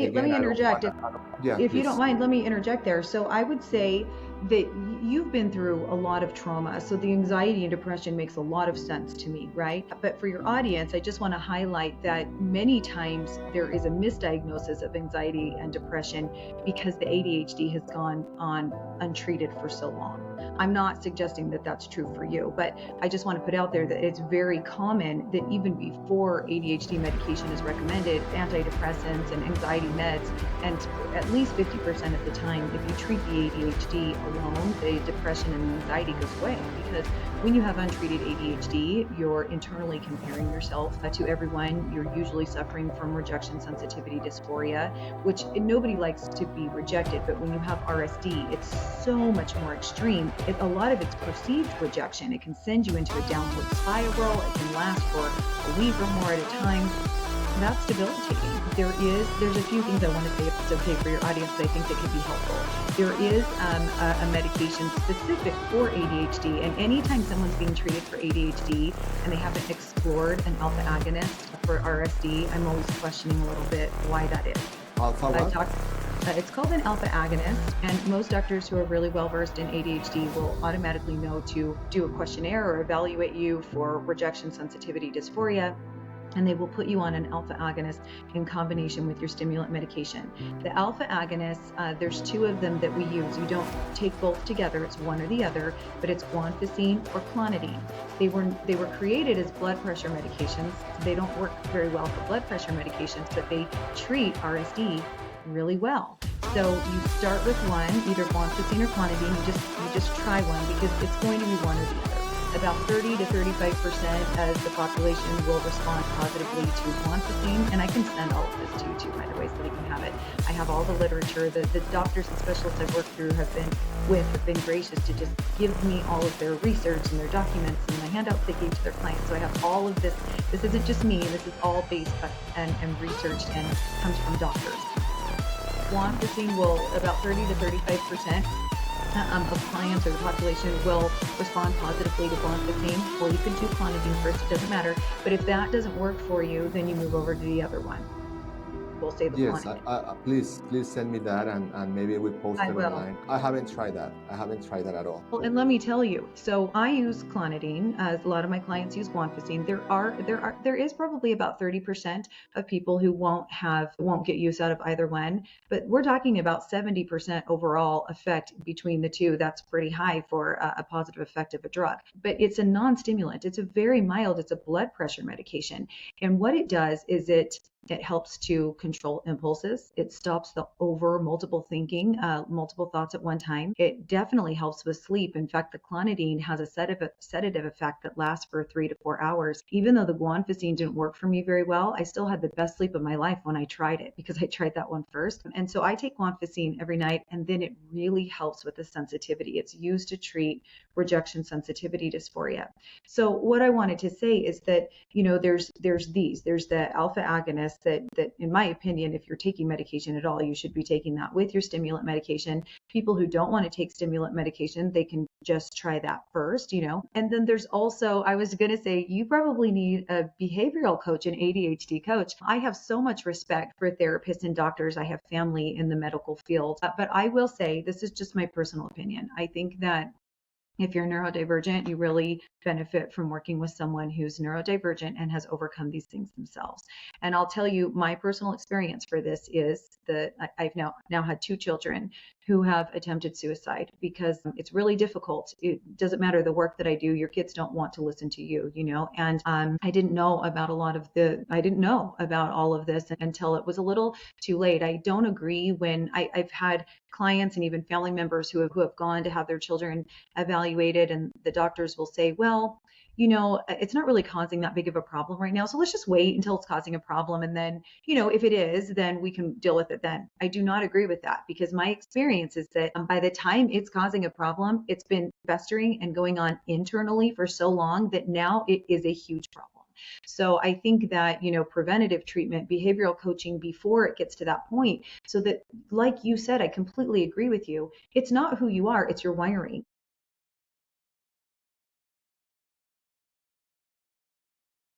let again, me I don't interject. want. Yeah, If you don't please. mind, let me interject there. So I would say that you've been through a lot of trauma. So the anxiety and depression makes a lot of sense to me, right? But for your audience, I just want to highlight that many times there is a misdiagnosis of anxiety and depression because the ADHD has gone on untreated for so long. I'm not suggesting that that's true for you, but I just want to put out there that it's very common that even before ADHD medication is recommended, antidepressants and anxiety meds, and at least 50% of the time, if you treat the ADHD alone, the depression and the anxiety goes away. Because when you have untreated ADHD, you're internally comparing yourself to everyone. You're usually suffering from rejection sensitivity dysphoria, which nobody likes to be rejected. But when you have RSD, it's so much more extreme. A lot of it's perceived rejection. It can send you into a downward spiral. It can last for a week or more at a time. That's debilitating. There's a few things I want to say, if it's okay for your audience, that I think that could be helpful. There is a medication specific for ADHD, and anytime someone's being treated for ADHD and they haven't explored an alpha agonist for RSD, I'm always questioning a little bit why that is. Alpha what? It's called an alpha agonist, and most doctors who are really well versed in ADHD will automatically know to do a questionnaire or evaluate you for rejection sensitivity dysphoria, and they will put you on an alpha agonist in combination with your stimulant medication. The alpha agonists, there's two of them that we use. You don't take both together, it's one or the other, but it's guanfacine or clonidine. They were created as blood pressure medications. They don't work very well for blood pressure medications, but they treat RSD really well. So you start with one, either guanfacine or clonidine. You just try one because it's going to be one or the other. About 30 to 35% of the population will respond positively to guanfacine, and I can send all of this to you too, by the way, so that you can have it. I have all the literature. The doctors and specialists I've worked through have been gracious to just give me all of their research and their documents and the handouts they gave to their clients. So I have all of this. This isn't just me. This is all based and researched and comes from doctors. Guanfacine will, about 30 to 35% of clients or the population will respond positively to guanfacine, or you can do clonidine first, it doesn't matter. But if that doesn't work for you, then you move over to the other one. We'll say the Yes, clonidine. please send me that, and maybe we post I it will. online. I haven't tried that. I haven't tried that at all. Well, and let me tell you, so I use clonidine, as a lot of my clients use guanfacine. There is probably about 30% of people who won't get use out of either one, but we're talking about 70% overall effect between the two. That's pretty high for a positive effect of a drug. But it's a non-stimulant. It's a very mild, it's a blood pressure medication. And what it does is it helps to control impulses. It stops the multiple thinking, multiple thoughts at one time. It definitely helps with sleep. In fact, the clonidine has a sedative effect that lasts for 3 to 4 hours. Even though the guanfacine didn't work for me very well, I still had the best sleep of my life when I tried it, because I tried that one first. And so I take guanfacine every night, and then it really helps with the sensitivity. It's used to treat rejection sensitivity dysphoria. So what I wanted to say is that, there's the alpha agonist that in my opinion, if you're taking medication at all, you should be taking that with your stimulant medication. People who don't want to take stimulant medication, they can just try that first, And then there's also, I was going to say, you probably need a behavioral coach, an ADHD coach. I have so much respect for therapists and doctors. I have family in the medical field, but I will say, this is just my personal opinion. I think that if you're neurodivergent, you really benefit from working with someone who's neurodivergent and has overcome these things themselves. And I'll tell you, my personal experience for this is that I've now had 2 children who have attempted suicide, because it's really difficult. It doesn't matter the work that I do, your kids don't want to listen to you, and I didn't know about all of this until it was a little too late. I don't agree when I've had clients and even family members who have gone to have their children evaluated, and the doctors will say, well, it's not really causing that big of a problem right now, so let's just wait until it's causing a problem, and then, if it is, then we can deal with it then. I do not agree with that, because my experience is that by the time it's causing a problem, it's been festering and going on internally for so long that now it is a huge problem. So I think that, preventative treatment, behavioral coaching before it gets to that point, so that, like you said, I completely agree with you. It's not who you are, it's your wiring.